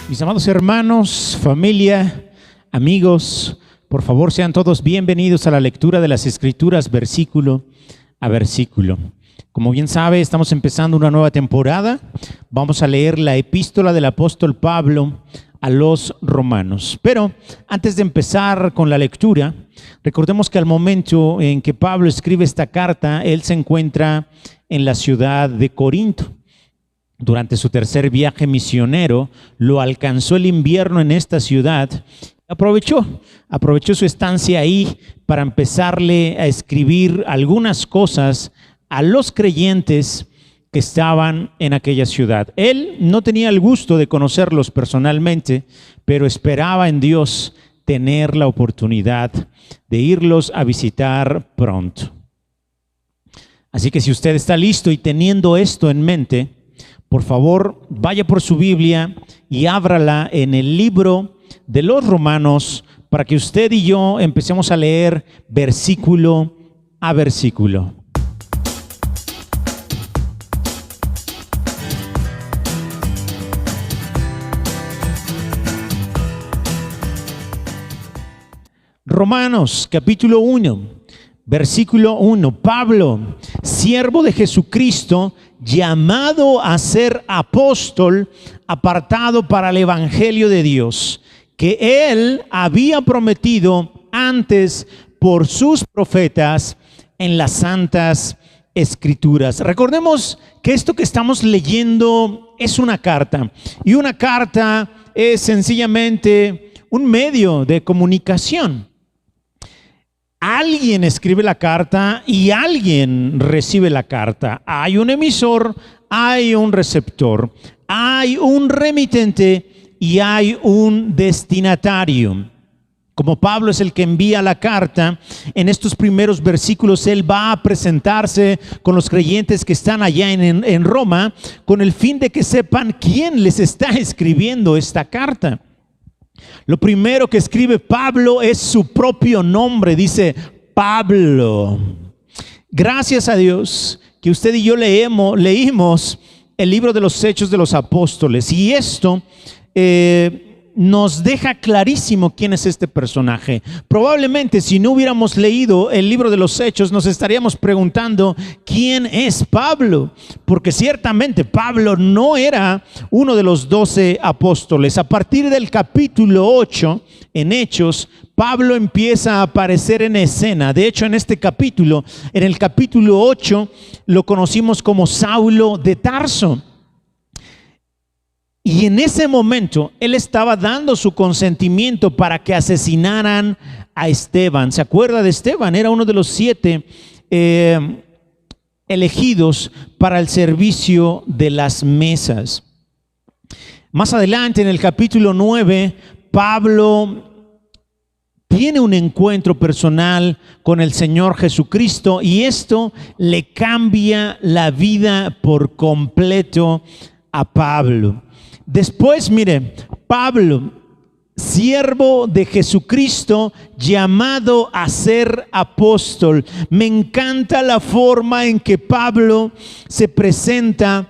Mis amados hermanos, familia, amigos, por favor sean todos bienvenidos a la lectura de las Escrituras versículo a versículo. Como bien sabe, estamos empezando una nueva temporada. Vamos a leer la epístola del apóstol Pablo a los romanos. Pero antes de empezar con la lectura, recordemos que al momento en que Pablo escribe esta carta, él se encuentra en la ciudad de Corinto. Durante su tercer viaje misionero, lo alcanzó el invierno en esta ciudad. Aprovechó su estancia ahí para empezarle a escribir algunas cosas a los creyentes que estaban en aquella ciudad. Él no tenía el gusto de conocerlos personalmente, pero esperaba en Dios tener la oportunidad de irlos a visitar pronto. Así que si usted está listo y teniendo esto en mente, por favor, vaya por su Biblia y ábrala en el libro de los Romanos para que usted y yo empecemos a leer versículo a versículo. Romanos capítulo 1, versículo 1. Pablo, siervo de Jesucristo, llamado a ser apóstol, apartado para el evangelio de Dios, que él había prometido antes por sus profetas en las santas escrituras. Recordemos que esto que estamos leyendo es una carta, y una carta es sencillamente un medio de comunicación. Alguien escribe la carta y alguien recibe la carta. Hay un emisor, hay un receptor, hay un remitente y hay un destinatario. Como Pablo es el que envía la carta, en estos primeros versículos él va a presentarse con los creyentes que están allá en Roma, con el fin de que sepan quién les está escribiendo esta carta. Lo primero que escribe Pablo es su propio nombre, dice Pablo. Gracias a Dios que usted y yo leímos el libro de los Hechos de los Apóstoles, y esto nos deja clarísimo quién es este personaje. Probablemente si no hubiéramos leído el libro de los Hechos nos estaríamos preguntando quién es Pablo, porque ciertamente Pablo no era uno de los 12 apóstoles. A partir del capítulo 8 en Hechos, Pablo empieza a aparecer en escena. De hecho, en este capítulo, en el capítulo 8, lo conocimos como Saulo de Tarso. Y en ese momento él estaba dando su consentimiento para que asesinaran a Esteban. ¿Se acuerda de Esteban? Era uno de los 7 elegidos para el servicio de las mesas. Más adelante, en el capítulo 9, Pablo tiene un encuentro personal con el Señor Jesucristo, y esto le cambia la vida por completo a Pablo. Después, mire, Pablo, siervo de Jesucristo, llamado a ser apóstol. Me encanta la forma en que Pablo se presenta,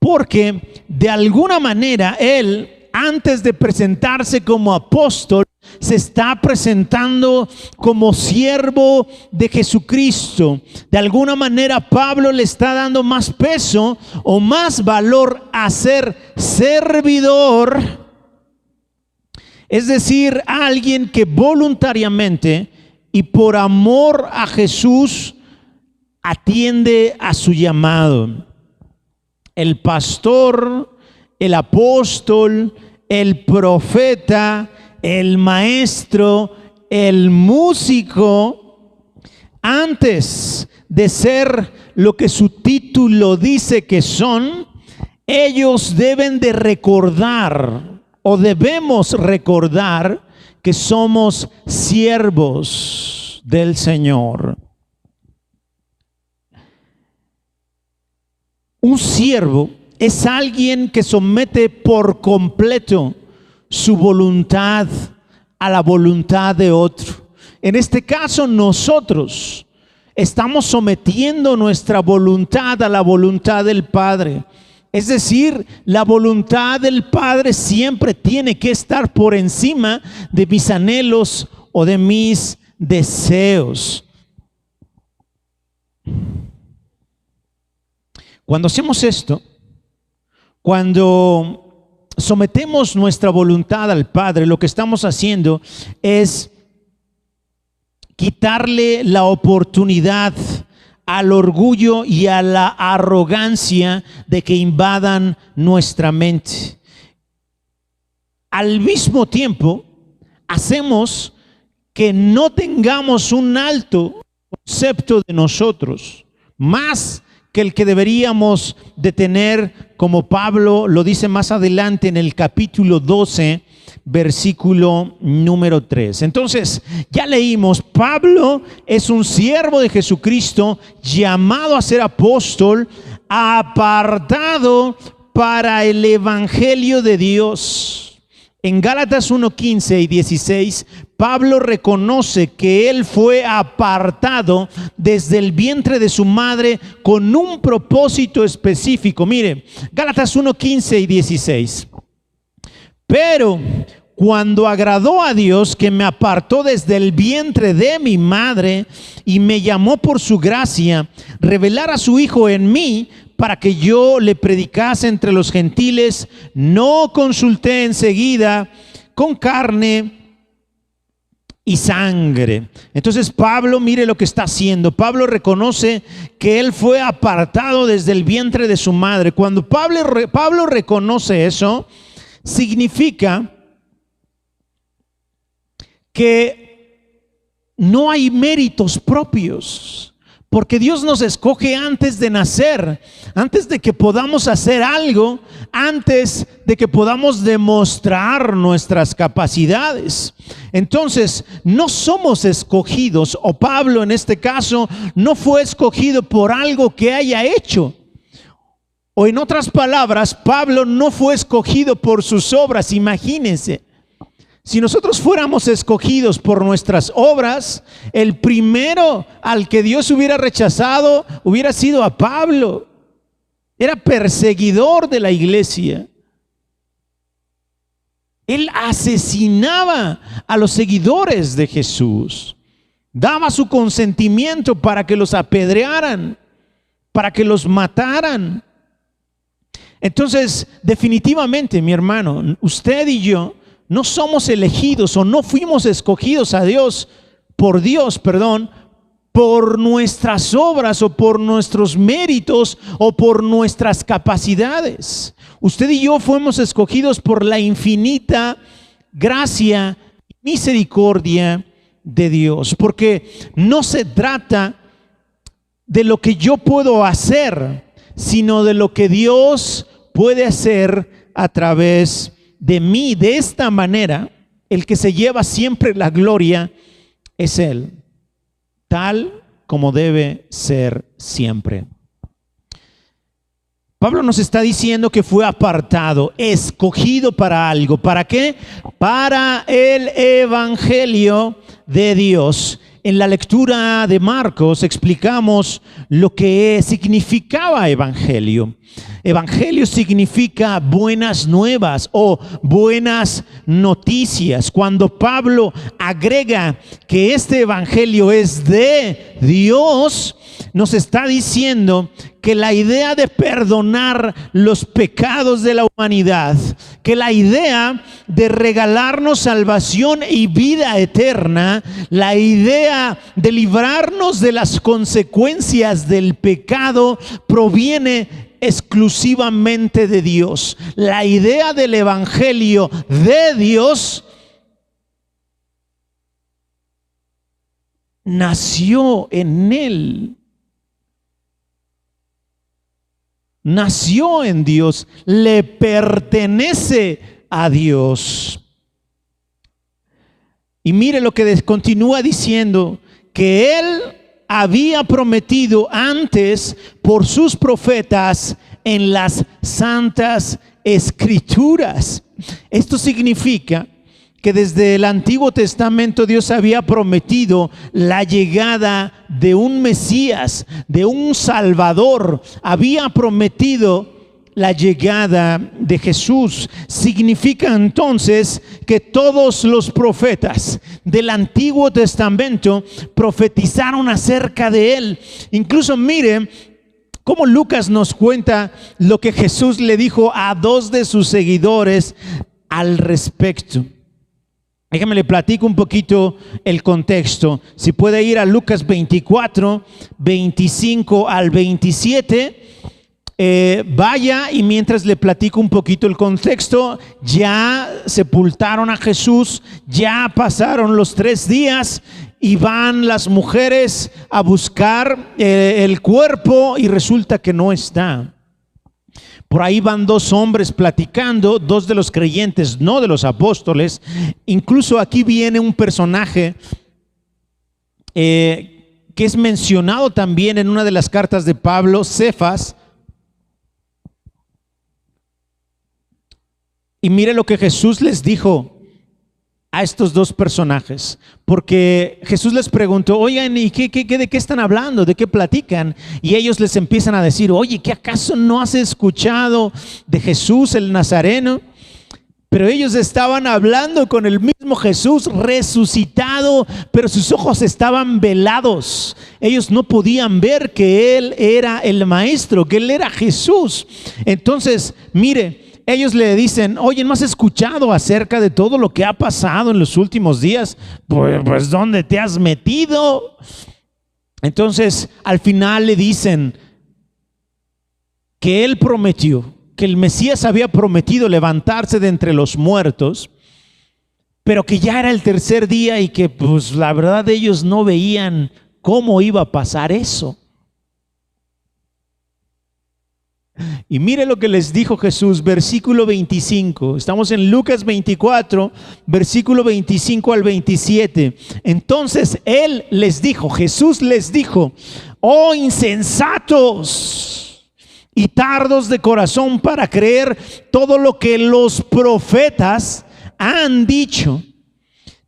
porque de alguna manera él, antes de presentarse como apóstol, se está presentando como siervo de Jesucristo. De alguna manera Pablo le está dando más peso o más valor a ser servidor, es decir, alguien que voluntariamente y por amor a Jesús atiende a su llamado. El pastor, el apóstol, el profeta, el maestro, el músico, antes de ser lo que su título dice que son, ellos deben de recordar, o debemos recordar, que somos siervos del Señor. Un siervo es alguien que somete por completo su voluntad a la voluntad de otro. En este caso, nosotros estamos sometiendo nuestra voluntad a la voluntad del Padre. Es decir, la voluntad del Padre siempre tiene que estar por encima de mis anhelos o de mis deseos. Cuando hacemos esto, cuando sometemos nuestra voluntad al Padre, lo que estamos haciendo es quitarle la oportunidad al orgullo y a la arrogancia de que invadan nuestra mente. Al mismo tiempo, hacemos que no tengamos un alto concepto de nosotros, más que el que deberíamos de tener, como Pablo lo dice más adelante en el capítulo 12, versículo número 3. Entonces, ya leímos, Pablo es un siervo de Jesucristo, llamado a ser apóstol, apartado para el evangelio de Dios. En Gálatas 1:15 y 16, Pablo reconoce que él fue apartado desde el vientre de su madre con un propósito específico. Mire, Gálatas 1:15 y 16. Pero cuando agradó a Dios, que me apartó desde el vientre de mi madre y me llamó por su gracia, revelar a su Hijo en mí, para que yo le predicase entre los gentiles, no consulté enseguida con carne y sangre. Entonces Pablo, mire lo que está haciendo. Pablo reconoce que él fue apartado desde el vientre de su madre. Cuando Pablo reconoce eso, significa que no hay méritos propios. Porque Dios nos escoge antes de nacer, antes de que podamos hacer algo, antes de que podamos demostrar nuestras capacidades. Entonces, no somos escogidos, o Pablo en este caso no fue escogido por algo que haya hecho. O en otras palabras, Pablo no fue escogido por sus obras. Imagínense. Si nosotros fuéramos escogidos por nuestras obras, el primero al que Dios hubiera rechazado hubiera sido a Pablo. Era perseguidor de la iglesia. Él asesinaba a los seguidores de Jesús. Daba su consentimiento para que los apedrearan, para que los mataran. Entonces, definitivamente, mi hermano, usted y yo no somos elegidos o no fuimos escogidos por Dios, por nuestras obras o por nuestros méritos o por nuestras capacidades. Usted y yo fuimos escogidos por la infinita gracia y misericordia de Dios, porque no se trata de lo que yo puedo hacer, sino de lo que Dios puede hacer a través de mí. De esta manera, el que se lleva siempre la gloria es Él, tal como debe ser siempre. Pablo nos está diciendo que fue apartado, escogido para algo. ¿Para qué? Para el evangelio de Dios. En la lectura de Marcos explicamos lo que significaba evangelio. Evangelio significa buenas nuevas o buenas noticias. Cuando Pablo agrega que este evangelio es de Dios, nos está diciendo que la idea de perdonar los pecados de la humanidad, que la idea de regalarnos salvación y vida eterna, la idea de librarnos de las consecuencias del pecado proviene exclusivamente de Dios. La idea del evangelio de Dios nació en Él. Nació en Dios, le pertenece a Dios. Y mire lo que continúa diciendo, que Él había prometido antes por sus profetas en las santas escrituras. Esto significa que desde el Antiguo Testamento Dios había prometido la llegada de un Mesías, de un Salvador. Había prometido la llegada de Jesús. Significa entonces que todos los profetas del Antiguo Testamento profetizaron acerca de él. Incluso mire cómo Lucas nos cuenta lo que Jesús le dijo a dos de sus seguidores al respecto. Déjame le platico un poquito el contexto. Si puede ir a Lucas 24, 25 al 27, vaya, y mientras le platico un poquito el contexto, ya sepultaron a Jesús, ya pasaron los 3 días y van las mujeres a buscar el cuerpo y resulta que no está. Por ahí van 2 hombres platicando, 2 de los creyentes, no de los apóstoles. Incluso aquí viene un personaje que es mencionado también en una de las cartas de Pablo, Cefas. Y mire lo que Jesús les dijo a estos 2 personajes, porque Jesús les preguntó: oigan, ¿y de qué están hablando? ¿De qué platican? Y ellos les empiezan a decir: oye, ¿qué acaso no has escuchado de Jesús el Nazareno? Pero ellos estaban hablando con el mismo Jesús resucitado, pero sus ojos estaban velados. Ellos no podían ver que Él era el Maestro, que Él era Jesús. Entonces, mire, ellos le dicen: oye, ¿no has escuchado acerca de todo lo que ha pasado en los últimos días? Pues ¿dónde te has metido? Entonces, al final le dicen que Él prometió, que el Mesías había prometido levantarse de entre los muertos, pero que ya era el 3er día y que pues la verdad ellos no veían cómo iba a pasar eso. Y mire lo que les dijo Jesús, versículo 25. Estamos en Lucas 24, versículo 25 al 27. Entonces Él les dijo, Jesús les dijo: oh insensatos y tardos de corazón para creer todo lo que los profetas han dicho.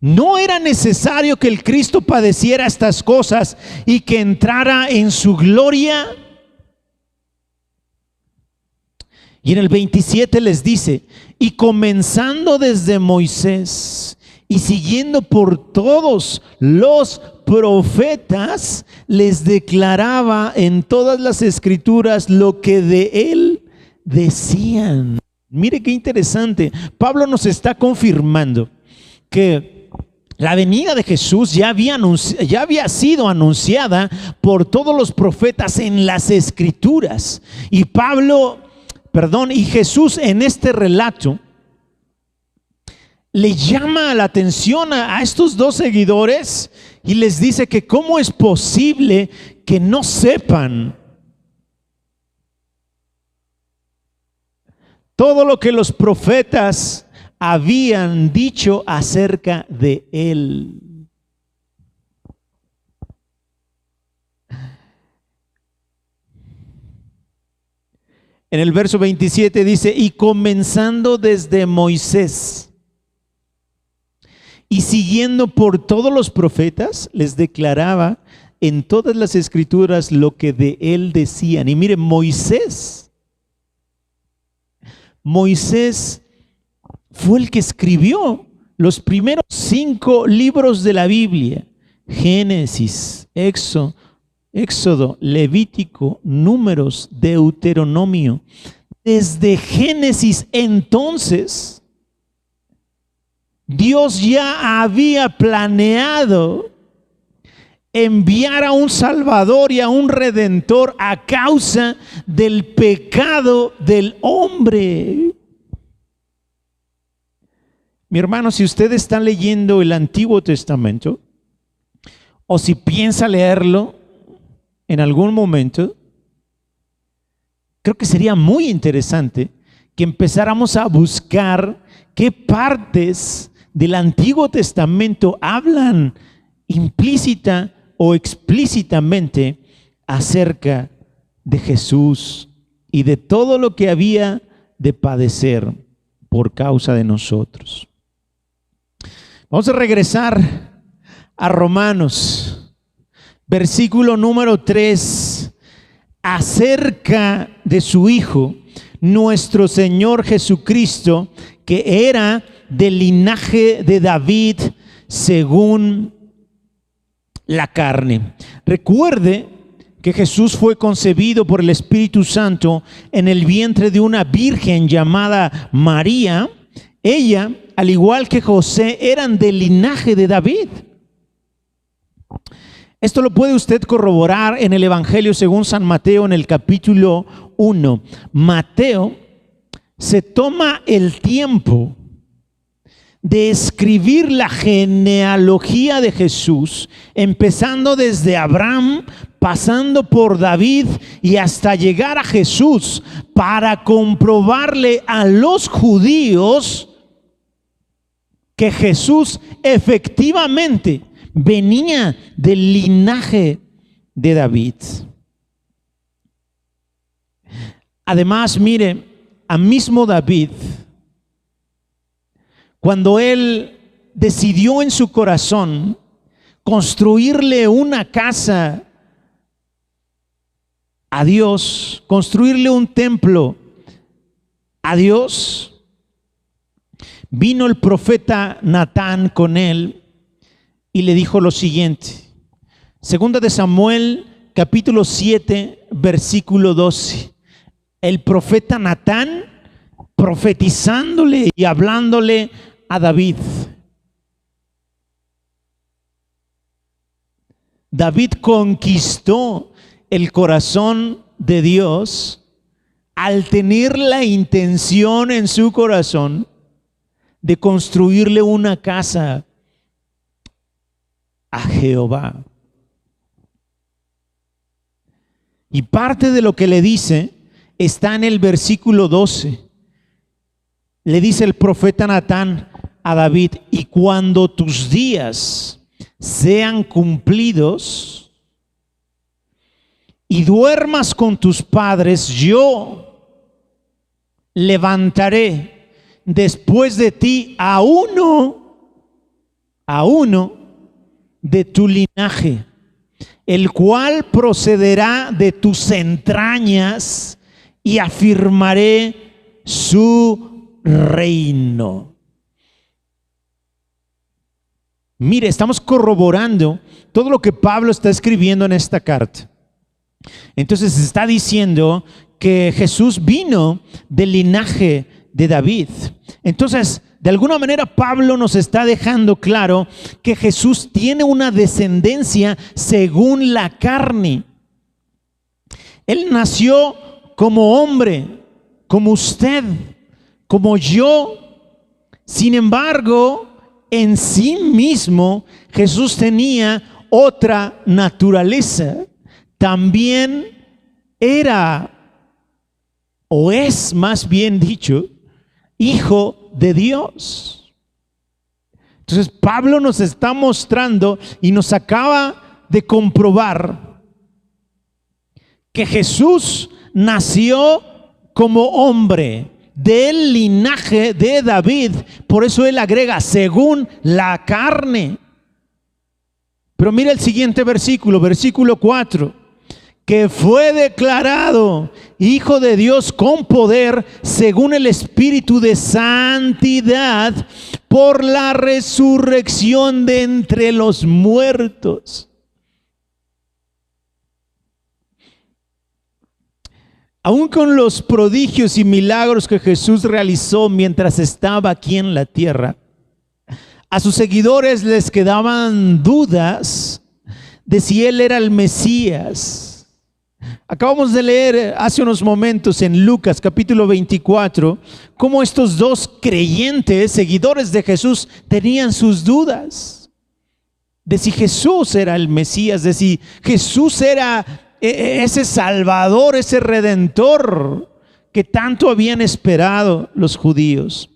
¿No era necesario que el Cristo padeciera estas cosas y que entrara en su gloria? Y en el 27 les dice: y comenzando desde Moisés y siguiendo por todos los profetas, les declaraba en todas las escrituras lo que de él decían. Mire qué interesante. Pablo nos está confirmando que la venida de Jesús ya había sido anunciada por todos los profetas en las escrituras. Y Jesús en este relato le llama la atención a estos 2 seguidores y les dice que cómo es posible que no sepan todo lo que los profetas habían dicho acerca de él. En el verso 27 dice: y comenzando desde Moisés y siguiendo por todos los profetas, les declaraba en todas las escrituras lo que de él decían. Y mire, Moisés fue el que escribió los primeros 5 libros de la Biblia: Génesis, Éxodo, Levítico, Números, Deuteronomio. Desde Génesis entonces, Dios ya había planeado enviar a un Salvador y a un Redentor a causa del pecado del hombre. Mi hermano, si usted está leyendo el Antiguo Testamento, o si piensa leerlo en algún momento, creo que sería muy interesante que empezáramos a buscar qué partes del Antiguo Testamento hablan implícita o explícitamente acerca de Jesús y de todo lo que había de padecer por causa de nosotros. Vamos a regresar a Romanos, versículo número 3, acerca de su Hijo, nuestro Señor Jesucristo, que era del linaje de David según la carne. Recuerde que Jesús fue concebido por el Espíritu Santo en el vientre de una virgen llamada María. Ella, al igual que José, eran del linaje de David. Esto lo puede usted corroborar en el Evangelio según San Mateo en el capítulo 1. Mateo se toma el tiempo de escribir la genealogía de Jesús, empezando desde Abraham, pasando por David y hasta llegar a Jesús, para comprobarle a los judíos que Jesús efectivamente venía del linaje de David. Además, mire, a mismo David, cuando él decidió en su corazón construirle una casa a Dios, construirle un templo a Dios, vino el profeta Natán con él y le dijo lo siguiente. Segunda de Samuel, capítulo 7, versículo 12. El profeta Natán profetizándole y hablándole a David. David conquistó el corazón de Dios al tener la intención en su corazón de construirle una casa a Jehová. Y parte de lo que le dice está en el versículo 12. Le dice el profeta Natán a David: y cuando tus días sean cumplidos y duermas con tus padres, yo levantaré después de ti a uno de tu linaje, el cual procederá de tus entrañas, y afirmaré su reino. Mire, estamos corroborando todo lo que Pablo está escribiendo en esta carta. Entonces está diciendo que Jesús vino del linaje de David. Entonces, de alguna manera Pablo nos está dejando claro que Jesús tiene una descendencia según la carne. Él nació como hombre, como usted, como yo. Sin embargo, en sí mismo Jesús tenía otra naturaleza. También era, o es más bien dicho, hijo de Dios. Entonces Pablo nos está mostrando y nos acaba de comprobar que Jesús nació como hombre del linaje de David. Por eso él agrega según la carne. Pero mira el siguiente versículo, versículo 4. Que fue declarado Hijo de Dios con poder según el Espíritu de santidad por la resurrección de entre los muertos. Aún con los prodigios y milagros que Jesús realizó mientras estaba aquí en la tierra, a sus seguidores les quedaban dudas de si Él era el Mesías. Acabamos de leer hace unos momentos en Lucas capítulo 24 cómo estos dos creyentes, seguidores de Jesús, tenían sus dudas de si Jesús era el Mesías, de si Jesús era ese Salvador, ese Redentor que tanto habían esperado los judíos.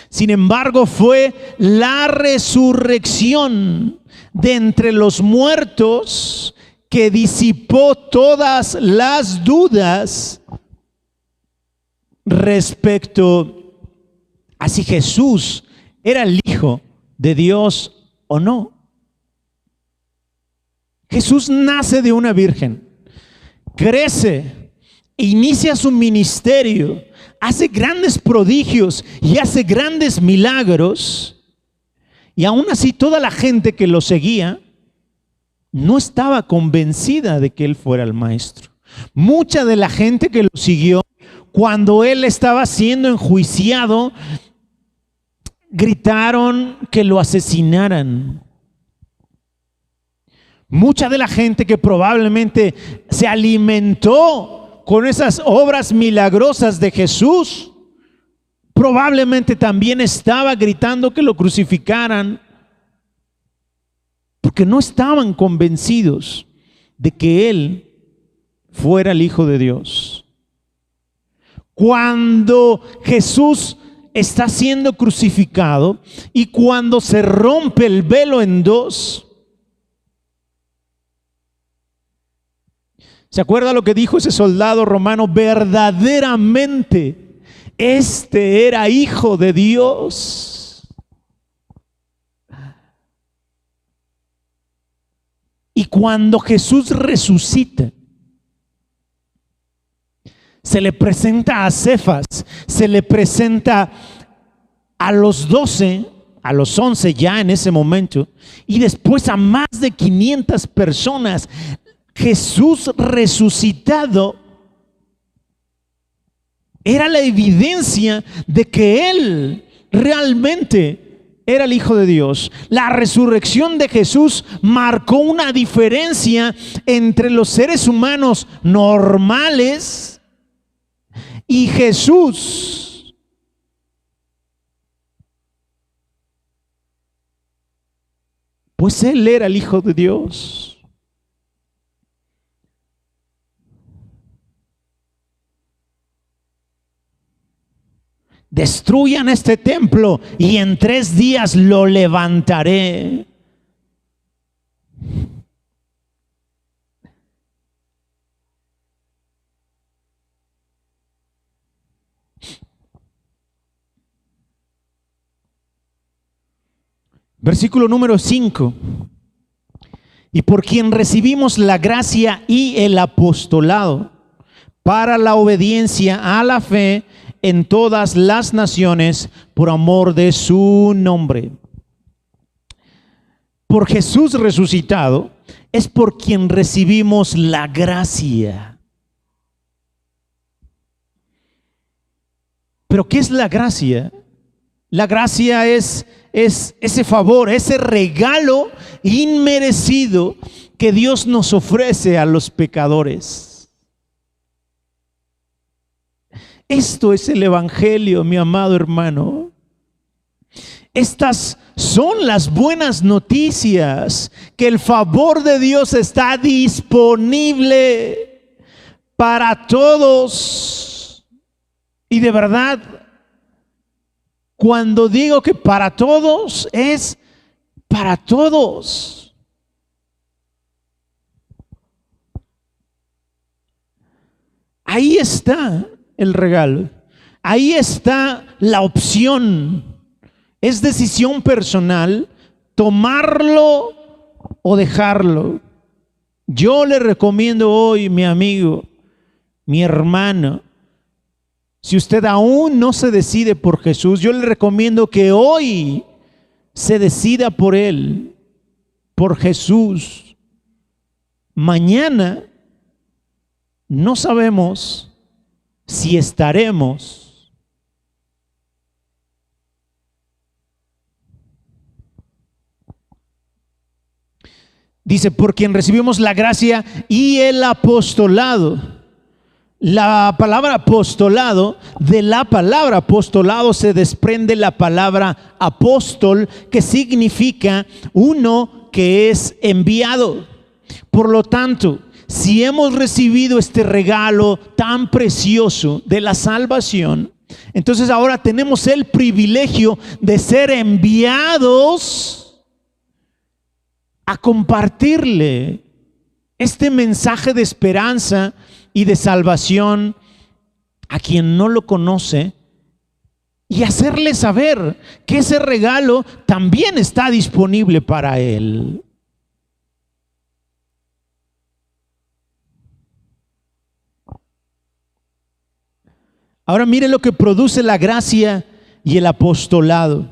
Sin embargo, fue la resurrección de entre los muertos que disipó todas las dudas respecto a si Jesús era el Hijo de Dios o no. Jesús nace de una virgen, crece inicia su ministerio, hace grandes prodigios y hace grandes milagros, y aún así toda la gente que lo seguía no estaba convencida de que él fuera el maestro. Mucha de la gente que lo siguió, cuando él estaba siendo enjuiciado, gritaron que lo asesinaran. Mucha de la gente que probablemente se alimentó con esas obras milagrosas de Jesús, probablemente también estaba gritando que lo crucificaran, porque no estaban convencidos de que él fuera el Hijo de Dios. Cuando Jesús está siendo crucificado y cuando se rompe el velo en dos, ¿se acuerda lo que dijo ese soldado romano? Verdaderamente, este era Hijo de Dios. Y cuando Jesús resucita, se le presenta a Cefas, se le presenta a los 12, a los 11 ya en ese momento, y después a más de 500 personas. Jesús resucitado era la evidencia de que él realmente era el Hijo de Dios. La resurrección de Jesús marcó una diferencia entre los seres humanos normales y Jesús. Pues él era el Hijo de Dios. Destruyan este templo y en 3 días lo levantaré. Versículo número 5. Y por quien recibimos la gracia y el apostolado para la obediencia a la fe en todas las naciones por amor de su nombre. Por Jesús resucitado es por quien recibimos la gracia. ¿Pero qué es la gracia? La gracia es ese favor, ese regalo inmerecido que Dios nos ofrece a los pecadores. Esto es el Evangelio, mi amado hermano. Estas son las buenas noticias, que el favor de Dios está disponible para todos. Y de verdad, cuando digo que para todos, es para todos. Ahí está el regalo. Ahí está la opción. Es decisión personal tomarlo o dejarlo. Yo le recomiendo hoy, mi amigo, mi hermano, si usted aún no se decide por Jesús, yo le recomiendo que hoy se decida por Él, por Jesús. Mañana no sabemos si estaremos. Dice, por quien recibimos la gracia y el apostolado. La palabra apostolado, de la palabra apostolado se desprende la palabra apóstol, que significa uno que es enviado. Por lo tanto, si hemos recibido este regalo tan precioso de la salvación, entonces ahora tenemos el privilegio de ser enviados a compartirle este mensaje de esperanza y de salvación a quien no lo conoce, y hacerle saber que ese regalo también está disponible para él. Ahora mire lo que produce la gracia y el apostolado.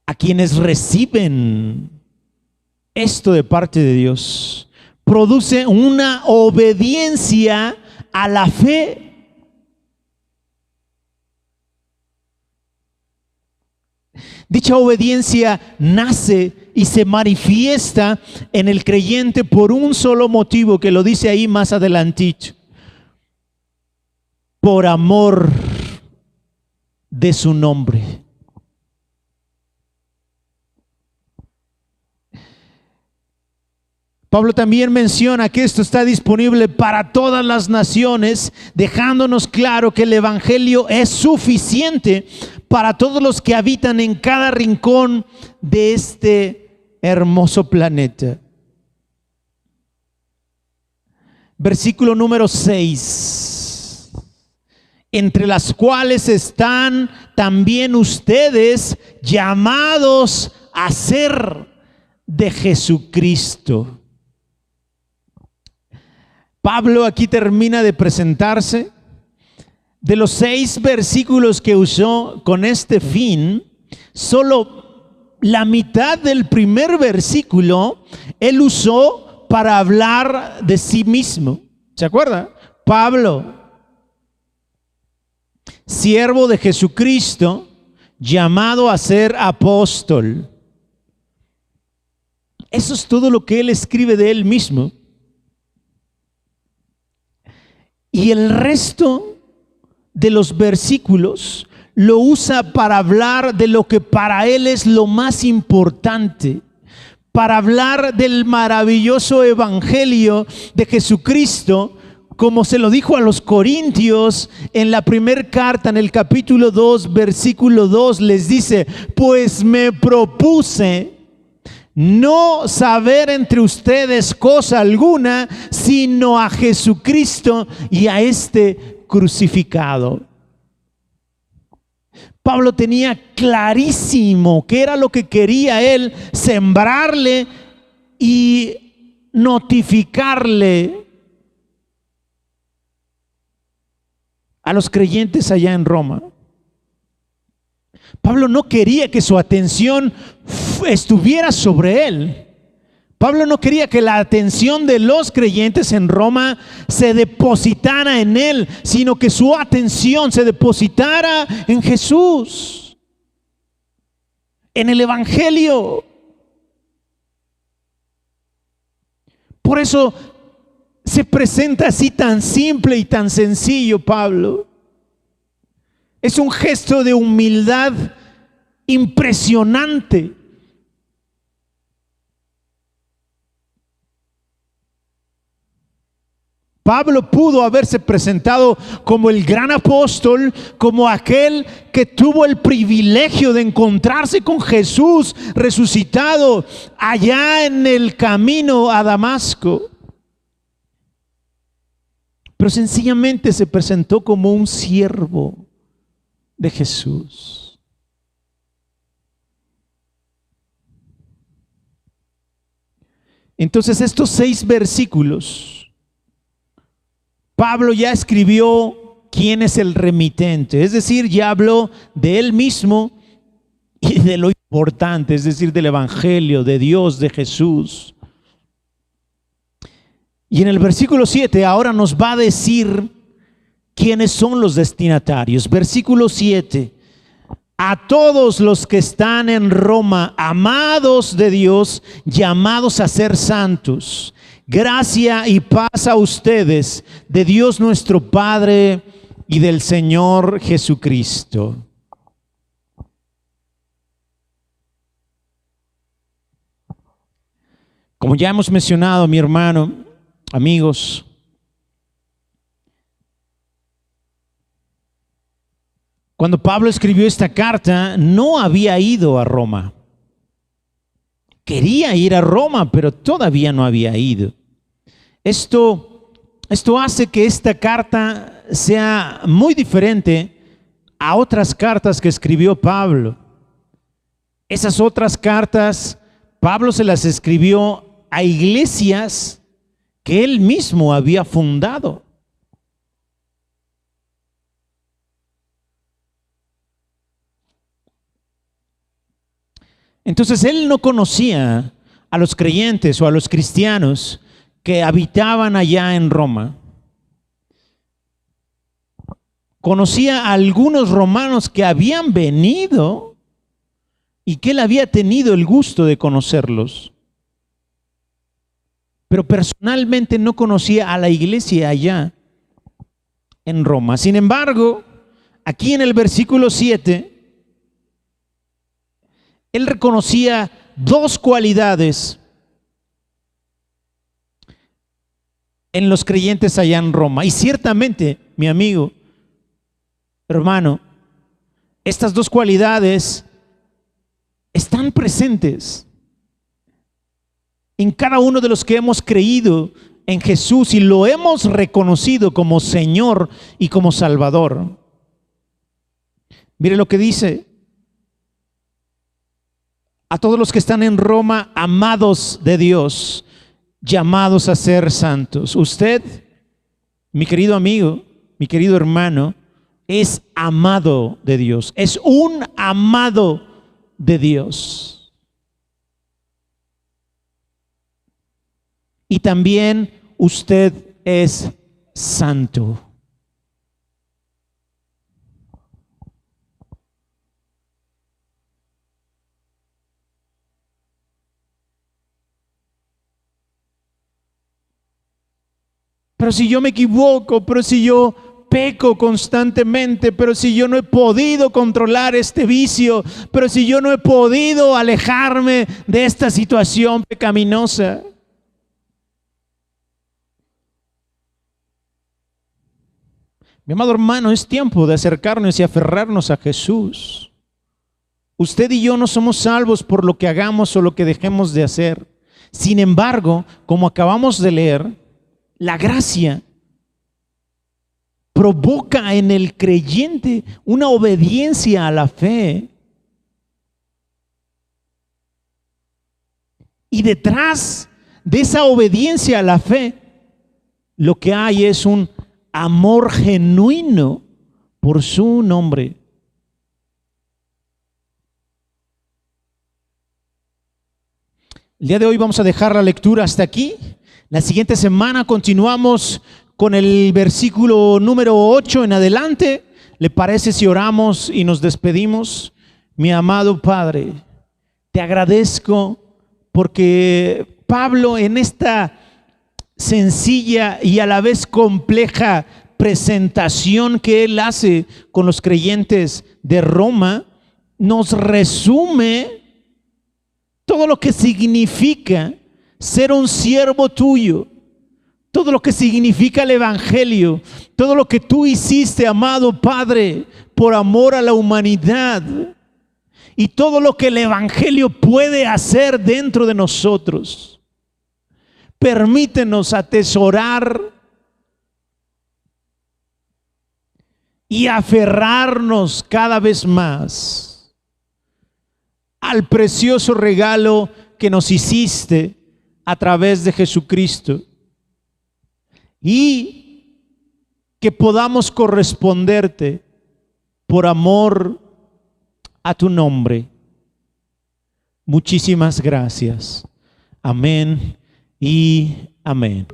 A quienes reciben esto de parte de Dios, produce una obediencia a la fe. Dicha obediencia nace y se manifiesta en el creyente por un solo motivo, que lo dice ahí más adelantito: por amor de su nombre. Pablo también menciona que esto está disponible para todas las naciones, dejándonos claro que el evangelio es suficiente para todos los que habitan en cada rincón de este hermoso planeta. Versículo número 6. Entre las cuales están también ustedes, llamados a ser de Jesucristo. Pablo aquí termina de presentarse. De los 6 versículos que usó con este fin, solo la mitad del primer versículo él usó para hablar de sí mismo. ¿Se acuerda? Pablo, siervo de Jesucristo, llamado a ser apóstol. Eso es todo lo que él escribe de él mismo. Y el resto de los versículos lo usa para hablar de lo que para él es lo más importante, para hablar del maravilloso evangelio de Jesucristo, como se lo dijo a los corintios en la primera carta, en el capítulo 2, versículo 2, les dice: pues me propuse no saber entre ustedes cosa alguna, sino a Jesucristo y a este crucificado. Pablo tenía clarísimo qué era lo que quería él sembrarle y notificarle a los creyentes allá en Roma. Pablo no quería que su atención estuviera sobre él. Pablo no quería que la atención de los creyentes en Roma se depositara en él, sino que su atención se depositara en Jesús, en el evangelio. Por eso se presenta así tan simple y tan sencillo Pablo. Es un gesto de humildad impresionante. Pablo pudo haberse presentado como el gran apóstol, como aquel que tuvo el privilegio de encontrarse con Jesús resucitado allá en el camino a Damasco. Pero sencillamente se presentó como un siervo de Jesús. Entonces, estos 6 versículos, Pablo ya escribió quién es el remitente, es decir, ya habló de él mismo y de lo importante, es decir, del evangelio, de Dios, de Jesús. Y en el versículo 7 ahora nos va a decir quiénes son los destinatarios. Versículo 7: a todos los que están en Roma, amados de Dios, llamados a ser santos, gracia y paz a ustedes, de Dios nuestro Padre y del Señor Jesucristo. Como ya hemos mencionado, mi hermano, amigos, cuando Pablo escribió esta carta, no había ido a Roma. Quería ir a Roma, pero todavía no había ido. Esto hace que esta carta sea muy diferente a otras cartas que escribió Pablo. Esas otras cartas, Pablo se las escribió a iglesias que él mismo había fundado. Entonces él no conocía a los creyentes o a los cristianos que habitaban allá en Roma. Conocía a algunos romanos que habían venido y que él había tenido el gusto de conocerlos. Pero personalmente no conocía a la iglesia allá en Roma. Sin embargo, aquí en el versículo 7, él reconocía dos cualidades en los creyentes allá en Roma. Y ciertamente, mi amigo, hermano, estas dos cualidades están presentes en cada uno de los que hemos creído en Jesús y lo hemos reconocido como Señor y como Salvador. Mire lo que dice: a todos los que están en Roma, amados de Dios, llamados a ser santos. Usted, mi querido amigo, mi querido hermano, es amado de Dios, es un amado de Dios. Y también usted es santo. Pero si yo me equivoco, pero si yo peco constantemente, pero si yo no he podido controlar este vicio, pero si yo no he podido alejarme de esta situación pecaminosa. Mi amado hermano, es tiempo de acercarnos y aferrarnos a Jesús. Usted y yo no somos salvos por lo que hagamos o lo que dejemos de hacer. Sin embargo, como acabamos de leer, la gracia provoca en el creyente una obediencia a la fe. Y detrás de esa obediencia a la fe, lo que hay es un amor genuino por su nombre. El día de hoy vamos a dejar la lectura hasta aquí. La siguiente semana continuamos con el versículo número 8 en adelante. ¿Le parece si oramos y nos despedimos? Mi amado Padre, te agradezco porque Pablo, en esta sencilla y a la vez compleja presentación que él hace con los creyentes de Roma, nos resume todo lo que significa ser un siervo tuyo, todo lo que significa el evangelio, todo lo que tú hiciste, amado Padre, por amor a la humanidad, y todo lo que el evangelio puede hacer dentro de nosotros. Permítenos atesorar y aferrarnos cada vez más al precioso regalo que nos hiciste a través de Jesucristo, y que podamos corresponderte por amor a tu nombre. Muchísimas gracias. Amén y amén.